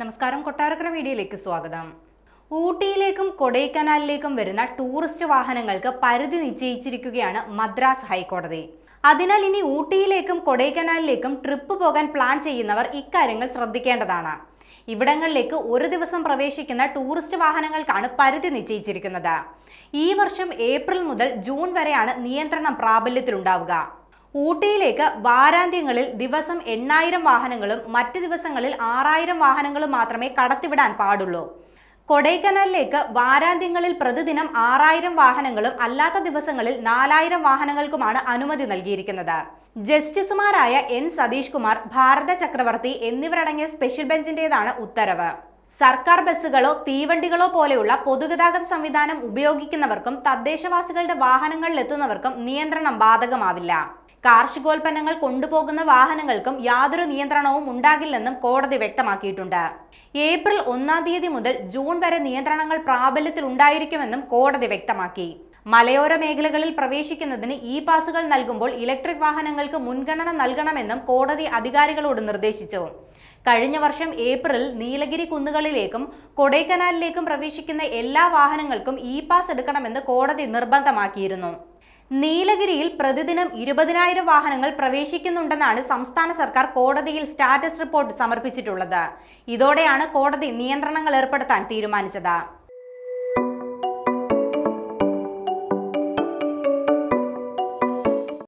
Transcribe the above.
നമസ്കാരം, കൊട്ടാരക്കര മീഡിയയിലേക്ക് സ്വാഗതം. ഊട്ടിയിലേക്കും കൊടൈക്കനാലിലേക്കും വരുന്ന ടൂറിസ്റ്റ് വാഹനങ്ങൾക്ക് പരിധി നിശ്ചയിച്ചിരിക്കുകയാണ് മദ്രാസ് ഹൈക്കോടതി. അതിനാൽ ഇനി ഊട്ടിയിലേക്കും കൊടൈക്കനാലിലേക്കും ട്രിപ്പ് പോകാൻ പ്ലാൻ ചെയ്യുന്നവർ ഇക്കാര്യങ്ങൾ ശ്രദ്ധിക്കേണ്ടതാണ്. ഇവിടങ്ങളിലേക്ക് ഒരു ദിവസം പ്രവേശിക്കുന്ന ടൂറിസ്റ്റ് വാഹനങ്ങൾക്കാണ് പരിധി നിശ്ചയിച്ചിരിക്കുന്നത്. ഈ വർഷം ഏപ്രിൽ മുതൽ ജൂൺ വരെയാണ് നിയന്ത്രണം പ്രാബല്യത്തിലുണ്ടാവുക. ഊട്ടിയിലേക്ക് വാരാന്ത്യങ്ങളിൽ ദിവസം 8000 വാഹനങ്ങളും മറ്റ് ദിവസങ്ങളിൽ 6000 വാഹനങ്ങളും മാത്രമേ കടത്തിവിടാൻ പാടുള്ളൂ. കൊടൈക്കനാലിലേക്ക് വാരാന്ത്യങ്ങളിൽ പ്രതിദിനം 6000 വാഹനങ്ങളും അല്ലാത്ത ദിവസങ്ങളിൽ 4000 വാഹനങ്ങൾക്കുമാണ് അനുമതി നൽകിയിരിക്കുന്നത്. ജസ്റ്റിസുമാരായ N സതീഷ് കുമാർ, ഭാരത ചക്രവർത്തി എന്നിവരടങ്ങിയ സ്പെഷ്യൽ ബെഞ്ചിന്റേതാണ് ഉത്തരവ്. സർക്കാർ ബസ്സുകളോ തീവണ്ടികളോ പോലെയുള്ള പൊതുഗതാഗത സംവിധാനം ഉപയോഗിക്കുന്നവർക്കും തദ്ദേശവാസികളുടെ വാഹനങ്ങളിലെത്തുന്നവർക്കും നിയന്ത്രണം ബാധകമാവില്ല. കാർഷികോൽപ്പന്നങ്ങൾ കൊണ്ടുപോകുന്ന വാഹനങ്ങൾക്കും യാതൊരു നിയന്ത്രണവും ഉണ്ടാകില്ലെന്നും കോടതി വ്യക്തമാക്കിയിട്ടുണ്ട്. ഏപ്രിൽ 1-ാം തീയതി മുതൽ ജൂൺ വരെ നിയന്ത്രണങ്ങൾ പ്രാബല്യത്തിൽ ഉണ്ടായിരിക്കുമെന്നും കോടതി വ്യക്തമാക്കി. മലയോര മേഖലകളിൽ പ്രവേശിക്കുന്നതിന് ഇ പാസുകൾ നൽകുമ്പോൾ ഇലക്ട്രിക് വാഹനങ്ങൾക്ക് മുൻഗണന നൽകണമെന്നും കോടതി അധികാരികളോട് നിർദ്ദേശിച്ചു. കഴിഞ്ഞ വർഷം ഏപ്രിലിൽ നീലഗിരി കുന്നുകളിലേക്കും കൊടൈക്കനാലിലേക്കും പ്രവേശിക്കുന്ന എല്ലാ വാഹനങ്ങൾക്കും ഇ പാസ് എടുക്കണമെന്ന് കോടതി നിർബന്ധമാക്കിയിരുന്നു. നീലഗിരിയിൽ പ്രതിദിനം 20,000 വാഹനങ്ങൾ പ്രവേശിക്കുന്നുണ്ടെന്നാണ് സംസ്ഥാന സർക്കാർ കോടതിയിൽ സ്റ്റാറ്റസ് റിപ്പോർട്ട് സമർപ്പിച്ചിട്ടുള്ളത്. ഇതോടെയാണ് കോടതി നിയന്ത്രണങ്ങൾ ഏർപ്പെടുത്താൻ തീരുമാനിച്ചത്.